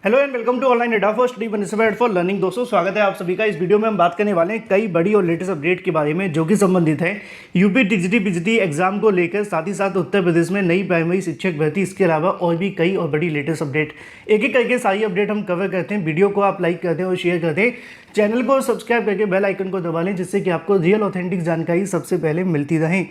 Hello and welcome to online Adda for study inspired for learning. दोस्तों स्वागत है आप सभी का। इस वीडियो में हम बात करने वाले हैं कई बड़ी और लेटेस्ट अपडेट के बारे में जो कि संबंधित है यूपी टीजीटी पीजीटी एग्जाम को लेकर, साथ ही साथ उत्तर प्रदेश में नई प्राइमरी शिक्षक भर्ती, इसके अलावा और भी कई और बड़ी लेटेस्ट अपडेट। एक एक करके सारी अपडेट हम कवर करते हैं। वीडियो को आप लाइक करते हैं और शेयर करते हैं, चैनल को सब्सक्राइब करके बेल आइकन को दबा लें, जिससे कि आपको रियल ऑथेंटिक जानकारी सबसे पहले मिलती रहे।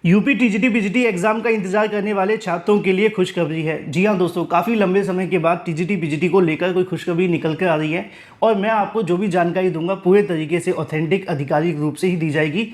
यूपी टीजीटी पीजीटी एग्जाम का इंतजार करने वाले छात्रों के लिए खुशखबरी है। जी हाँ दोस्तों, काफ़ी लंबे समय के बाद टीजीटी पीजीटी को लेकर कोई खुशखबरी निकल कर आ रही है और मैं आपको जो भी जानकारी दूंगा पूरे तरीके से ऑथेंटिक आधिकारिक रूप से ही दी जाएगी,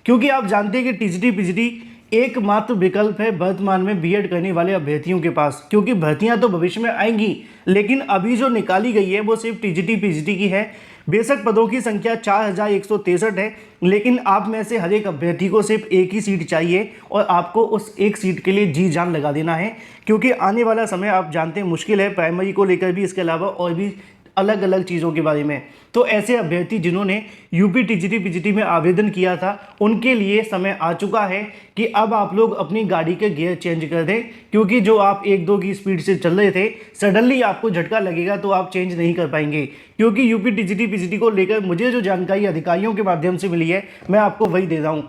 क्योंकि आप जानते हैं कि टीजीटी पीजीटी एकमात्र विकल्प है वर्तमान में बीएड करने वाले अभ्यर्थियों के पास, क्योंकि भर्तियां तो भविष्य में आएंगी लेकिन अभी जो निकाली गई है वो सिर्फ टीजीटी पीजीटी की है। बेशक पदों की संख्या 4163 है, लेकिन आप में से हर एक अभ्यर्थी को सिर्फ एक ही सीट चाहिए और आपको उस एक सीट के लिए जी जान लगा देना है, क्योंकि आने वाला समय आप जानते हैं मुश्किल है प्राइमरी को लेकर भी, इसके अलावा और भी अलग अलग चीज़ों के बारे में। तो ऐसे अभ्यर्थी जिन्होंने यूपी टीजीटी पीजीटी में आवेदन किया था उनके लिए समय आ चुका है कि अब आप लोग अपनी गाड़ी के गियर चेंज कर दें, क्योंकि जो आप 1-2 की स्पीड से चल रहे थे, सडनली आपको झटका लगेगा तो आप चेंज नहीं कर पाएंगे। क्योंकि यूपी टीजीटी पीजीटी को लेकर मुझे जो जानकारी अधिकारियों के माध्यम से मिली है मैं आपको वही दे रहा हूँ।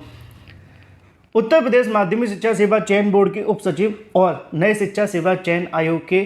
उत्तर प्रदेश माध्यमिक शिक्षा सेवा चयन बोर्ड के उप सचिव और नए शिक्षा सेवा चयन आयोग के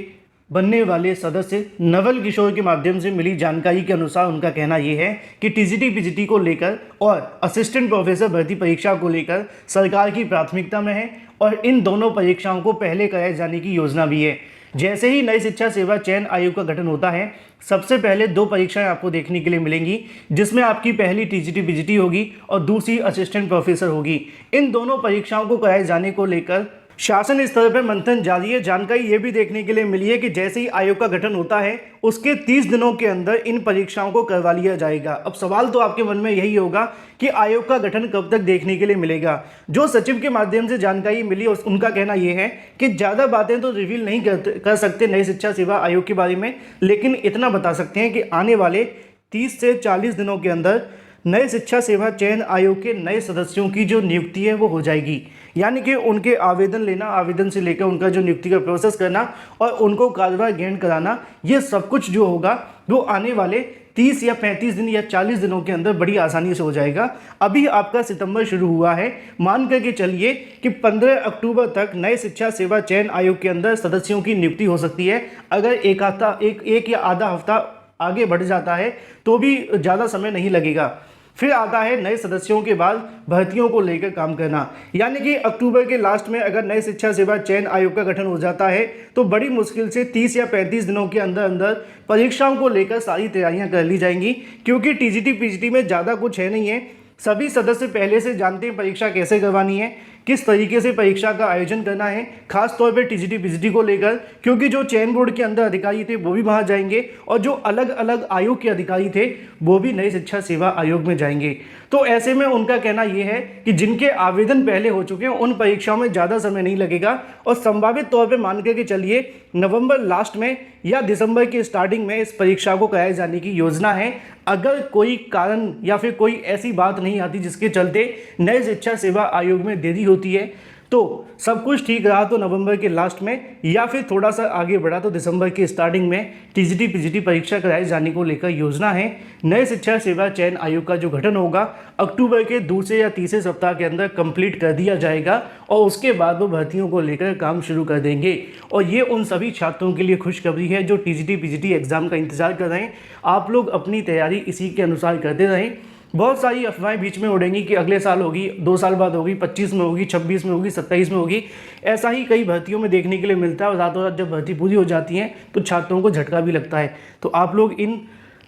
बनने वाले सदस्य नवल किशोर के माध्यम से मिली जानकारी के अनुसार उनका कहना यह है कि टीजीटी पीजीटी को लेकर और असिस्टेंट प्रोफेसर भर्ती परीक्षा को लेकर सरकार की प्राथमिकता में है और इन दोनों परीक्षाओं को पहले कराए जाने की योजना भी है। जैसे ही नई शिक्षा सेवा चयन आयोग का गठन होता है, सबसे पहले 2 परीक्षाएं आपको देखने के लिए मिलेंगी, जिसमें आपकी पहली टीजीटी पीजीटी होगी और दूसरी असिस्टेंट प्रोफेसर होगी। इन दोनों परीक्षाओं को कराए जाने को लेकर शासन स्तर पर मंथन जारी है। जानकारी ये भी देखने के लिए मिली है कि जैसे ही आयोग का गठन होता है उसके 30 दिनों के अंदर इन परीक्षाओं को करवा लिया जाएगा। अब सवाल तो आपके मन में यही होगा कि आयोग का गठन कब तक देखने के लिए मिलेगा। जो सचिव के माध्यम से जानकारी मिली उनका कहना यह है कि ज़्यादा बातें तो रिवील नहीं कर सकते नई शिक्षा सेवा आयोग के बारे में, लेकिन इतना बता सकते हैं कि आने वाले 30 से 40 दिनों के अंदर नए शिक्षा सेवा चयन आयोग के नए सदस्यों की जो नियुक्ति है वो हो जाएगी। यानी कि उनके आवेदन लेना, आवेदन से लेकर उनका जो नियुक्ति का प्रोसेस करना और उनको कार्यभार ग्रहण कराना, ये सब कुछ जो होगा वो आने वाले 30 या 35 दिन या 40 दिनों के अंदर बड़ी आसानी से हो जाएगा। अभी आपका सितंबर शुरू हुआ है, मान करके चलिए कि 15 अक्टूबर तक नए शिक्षा सेवा चयन आयोग के अंदर सदस्यों की नियुक्ति हो सकती है। अगर एक या आधा हफ्ता आगे बढ़ जाता है तो भी ज़्यादा समय नहीं लगेगा। फिर आता है नए सदस्यों के बाद भर्तियों को लेकर काम करना, यानी कि अक्टूबर के लास्ट में अगर नए शिक्षा सेवा चयन आयोग का गठन हो जाता है तो बड़ी मुश्किल से 30 या 35 दिनों के अंदर अंदर परीक्षाओं को लेकर सारी तैयारियां कर ली जाएंगी। क्योंकि टीजीटी पीजीटी में ज़्यादा कुछ है नहीं है, सभी सदस्य पहले से जानते हैं परीक्षा कैसे करवानी है, किस तरीके से परीक्षा का आयोजन करना है, खास तौर पे टीजीटी पीजीटी को लेकर, क्योंकि जो चयन बोर्ड के अंदर अधिकारी थे वो भी वहां जाएंगे और जो अलग अलग आयोग के अधिकारी थे वो भी नई शिक्षा सेवा आयोग में जाएंगे। तो ऐसे में उनका कहना यह है कि जिनके आवेदन पहले हो चुके हैं उन परीक्षाओं में ज़्यादा समय नहीं लगेगा और संभावित तौर पर मान के चलिए नवंबर लास्ट में या दिसंबर की स्टार्टिंग में इस परीक्षा को कराए जाने की योजना है। अगर कोई कारण या फिर कोई ऐसी बात नहीं आती जिसके चलते नए शिक्षा सेवा आयोग में देरी होती है, तो सब कुछ ठीक रहा तो नवंबर के लास्ट में या फिर थोड़ा सा आगे बढ़ा तो दिसंबर की स्टार्टिंग में टीजीटी पीजीटी परीक्षा कराए जाने को लेकर योजना है। नए शिक्षा सेवा चयन आयोग का जो गठन होगा अक्टूबर के दूसरे या तीसरे सप्ताह के अंदर कंप्लीट कर दिया जाएगा और उसके बाद वो भर्तियों को लेकर काम शुरू कर देंगे। और ये उन सभी छात्रों के लिए खुशखबरी है जो टीजीटी पीजीटी एग्जाम का इंतजार कर रहे हैं। आप लोग अपनी तैयारी इसी के अनुसार करते रहें। बहुत सारी अफवाहें बीच में उड़ेंगी कि अगले साल होगी, 2 साल बाद होगी, 25 में होगी, 26 में होगी, 27 में होगी। ऐसा ही कई भर्तियों में देखने के लिए मिलता है और रातों रात जब भर्ती पूरी हो जाती है तो छात्रों को झटका भी लगता है। तो आप लोग इन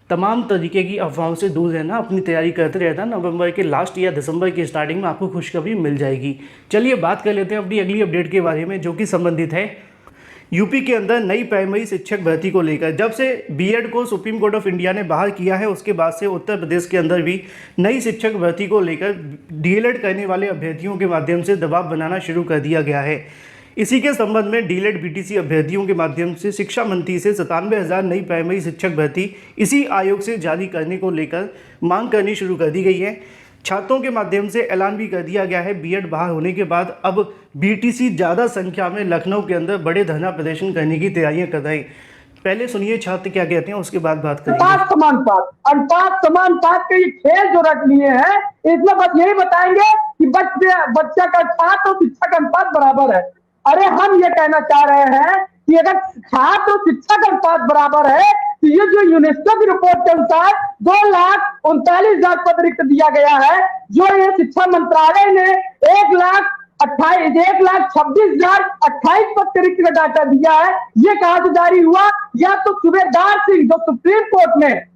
तमाम तरीके की अफवाहों से दूर रहना, अपनी तैयारी करते रहना। नवंबर के लास्ट या दिसंबर की स्टार्टिंग में आपको खुशखबरी मिल जाएगी। चलिए बात कर लेते हैं अपनी अगली अपडेट के बारे में, जो कि संबंधित है यूपी के अंदर नई प्राइमरी शिक्षक भर्ती को लेकर। जब से बीएड को सुप्रीम कोर्ट ऑफ इंडिया ने बाहर किया है उसके बाद से उत्तर प्रदेश के अंदर भी नई शिक्षक भर्ती को लेकर डीएलएड करने वाले अभ्यर्थियों के माध्यम से दबाव बनाना शुरू कर दिया गया है। इसी के संबंध में डीएलएड बीटीसी अभ्यर्थियों के माध्यम से शिक्षा मंत्री से 97,000 नई प्राइमरी शिक्षक भर्ती इसी आयोग से जारी करने को लेकर मांग करनी शुरू कर दी गई है। छात्रों के माध्यम से ऐलान भी कर दिया गया है बीएड बाहर होने के बाद अब बीटीसी ज़्यादा संख्या में लखनऊ के अंदर बड़े धरना प्रदर्शन करने की तैयारियां कर रहे हैं। पहले सुनिए छात्र क्या कहते हैं, उसके बाद बात करेंगे। अनुपात समानुपात, अनुपात समानुपात के ये खेल जो रख लिए हैं, इसमें बस यही बताएंगे कि बच्चा का छात्र और शिक्षा का अनुपात बराबर है। अरे हम ये कहना चाह रहे हैं कि अगर छात्र और शिक्षा का अनुपात बराबर है तो ये जो यूनेस्को की रिपोर्ट के अनुसार 2,39,000 पद रिक्त दिया गया है, जो ये शिक्षा मंत्रालय ने 1,26,028 पद रिक्त का डाटा दिया है, ये कहां से जारी हुआ? या तो सुबेदार सिंह जो सुप्रीम कोर्ट में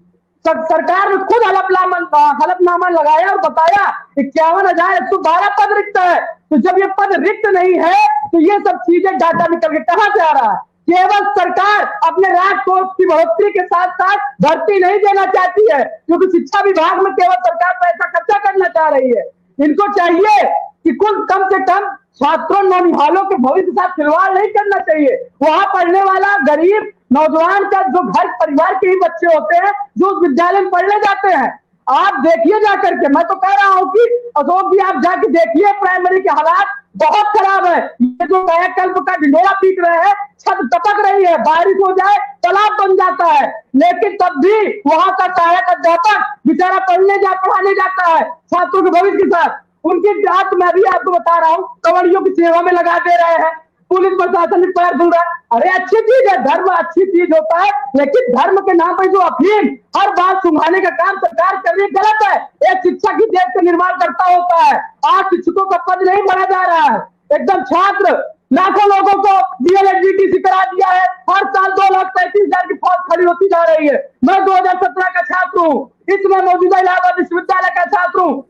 सरकार ने खुद हलफनामा लगाया और बताया 51,112 पद रिक्त है। तो जब ये पद रिक्त नहीं है तो ये सब चीजें डाटा निकल के कहां से आ रहा है? केवल सरकार अपने राजकोष की बढ़ोतरी के साथ साथ भर्ती नहीं देना चाहती है, क्योंकि शिक्षा विभाग में केवल सरकार पैसा खर्चा करना चाह रही है। इनको चाहिए कि कुल कम से कम छात्रों नौनिहालों के भविष्य के साथ खिलवाड़ नहीं करना चाहिए। वहां पढ़ने वाला गरीब नौजवान का जो घर परिवार के ही बच्चे होते हैं जो उस विद्यालय में पढ़ने जाते हैं, आप देखिए जाकर के। मैं तो कह रहा हूं कि अशोक जी आप जाके देखिए, प्राइमरी के हालात बहुत खराब है। ये जो कायाकल्प का ढिंडोरा पीट रहे हैं, छत टपक रही है, बारिश हो जाए तालाब बन जाता है, लेकिन तब भी वहां का सहायक अध्यापक बेचारा पढ़ाने जाता है छात्रों के भविष्य के साथ। उनकी जात मैं भी आपको बता रहा हूँ, कवड़ियों की सेवा में लगा दे रहे हैं, पुलिस प्रशासन ने पैर धुल रहा है। अरे अच्छी चीज है, धर्म अच्छी चीज होता है, लेकिन धर्म के नाम पर जो अफीम हर बात सुंघाने का काम सरकार कर रही गलत है। एक शिक्षक ही देश का निर्माण करता होता है। आज शिक्षकों का पद नहीं बढ़ा जा रहा है, एकदम छात्र लाखों लोगों को डीएलएड बीटीसी करा दिया है। हर साल 2,35,000 की फौज खड़ी होती जा रही है। मैं 2017 का छात्र हूँ, इसमें मौजूदा इलाहाबाद विश्वविद्यालय का छात्र हूँ।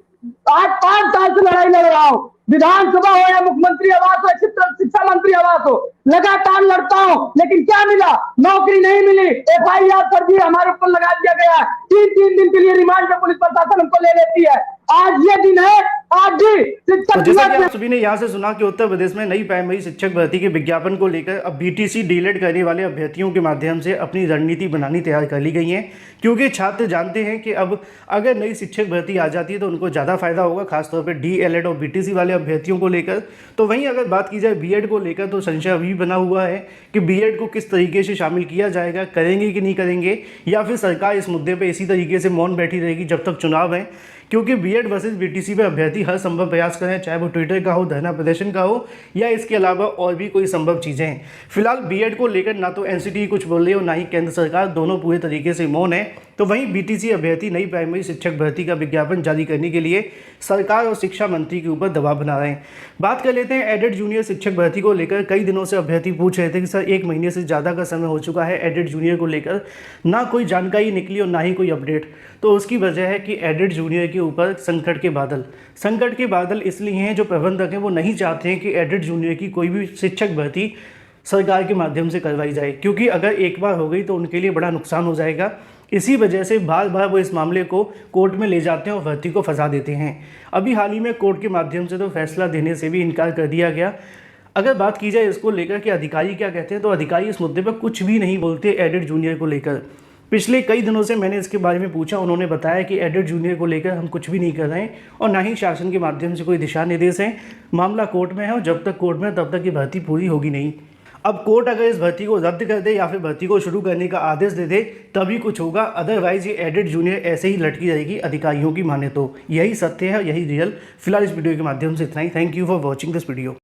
आज 5 साल से लड़ाई लड़ रहा हूँ, विधानसभा हो या मुख्यमंत्री आवास हो, शिक्षा मंत्री आवास हो, लगातार लड़ता हूँ, लेकिन क्या मिला? नौकरी नहीं मिली। FIR फर्जी हमारे ऊपर लगा दिया गया। 3 दिन के लिए रिमांड में पुलिस प्रशासन हमको ले लेती है। आज ये दिन है, आज भी शिक्षक तो जैसा कि आप सभी ने यहाँ से सुना कि उत्तर प्रदेश में नई प्राइमरी शिक्षक भर्ती के विज्ञापन को लेकर अब BTC डीएलएड करने वाले अभ्यर्थियों के माध्यम से अपनी रणनीति बनानी तैयार कर ली गई है, क्योंकि छात्र जानते हैं कि अब अगर नई शिक्षक भर्ती आ जाती है तो उनको ज़्यादा फायदा होगा, खासतौर पर DLED और BTC वाले अभ्यर्थियों को लेकर। तो वहीं अगर बात की जाए BEd को लेकर तो संशय अभी बना हुआ है कि BEd को किस तरीके से शामिल किया जाएगा, करेंगे कि नहीं करेंगे, या फिर सरकार इस मुद्दे पर इसी तरीके से मौन बैठी रहेगी जब तक चुनाव है। क्योंकि BEd वर्सेस BTC पे अभ्यर्थी हर संभव प्रयास करें, चाहे वो ट्विटर का हो, धरना प्रदर्शन का हो, या इसके अलावा और भी कोई संभव चीज़ें हैं। फिलहाल BEd को लेकर ना तो NCT कुछ बोल रही है और ना ही केंद्र सरकार, दोनों पूरे तरीके से मौन है। तो वहीं BTC अभ्यर्थी नई प्राइमरी शिक्षक भर्ती का विज्ञापन जारी करने के लिए सरकार और शिक्षा मंत्री के ऊपर दबाव बना रहे हैं। बात कर लेते हैं एडेड जूनियर शिक्षक भर्ती को लेकर। कई दिनों से अभ्यर्थी पूछ रहे थे कि सर 1 महीने से ज़्यादा का समय हो चुका है एडेड जूनियर को लेकर, ना कोई जानकारी निकली और ना ही कोई अपडेट। तो उसकी वजह है कि एडेड जूनियर के ऊपर संकट के बादल इसलिए हैं, जो प्रबंधक हैं वो नहीं चाहते हैं कि एडेड जूनियर की कोई भी शिक्षक भर्ती सरकार के माध्यम से करवाई जाए, क्योंकि अगर एक बार हो गई तो उनके लिए बड़ा नुकसान हो जाएगा। इसी वजह से बार बार वो इस मामले को कोर्ट में ले जाते हैं और भर्ती को फंसा देते हैं। अभी हाल ही में कोर्ट के माध्यम से तो फैसला देने से भी इनकार कर दिया गया। अगर बात की जाए इसको लेकर कि अधिकारी क्या कहते हैं, तो अधिकारी इस मुद्दे पर कुछ भी नहीं बोलते एडेड जूनियर को लेकर। पिछले कई दिनों से मैंने इसके बारे में पूछा, उन्होंने बताया कि एडेड जूनियर को लेकर हम कुछ भी नहीं कर रहे हैं और ना ही शासन के माध्यम से कोई दिशा निर्देश है। मामला कोर्ट में है और जब तक कोर्ट में तब तक ये भर्ती पूरी होगी नहीं। अब कोर्ट अगर इस भर्ती को रद्द कर दे या फिर भर्ती को शुरू करने का आदेश दे दे तभी कुछ होगा, अदरवाइज ये एडेड जूनियर ऐसे ही लटकी रहेगी अधिकारियों की माने तो। यही सत्य है, यही रियल। फिलहाल इस वीडियो के माध्यम से इतना ही। Thank you for watching this video.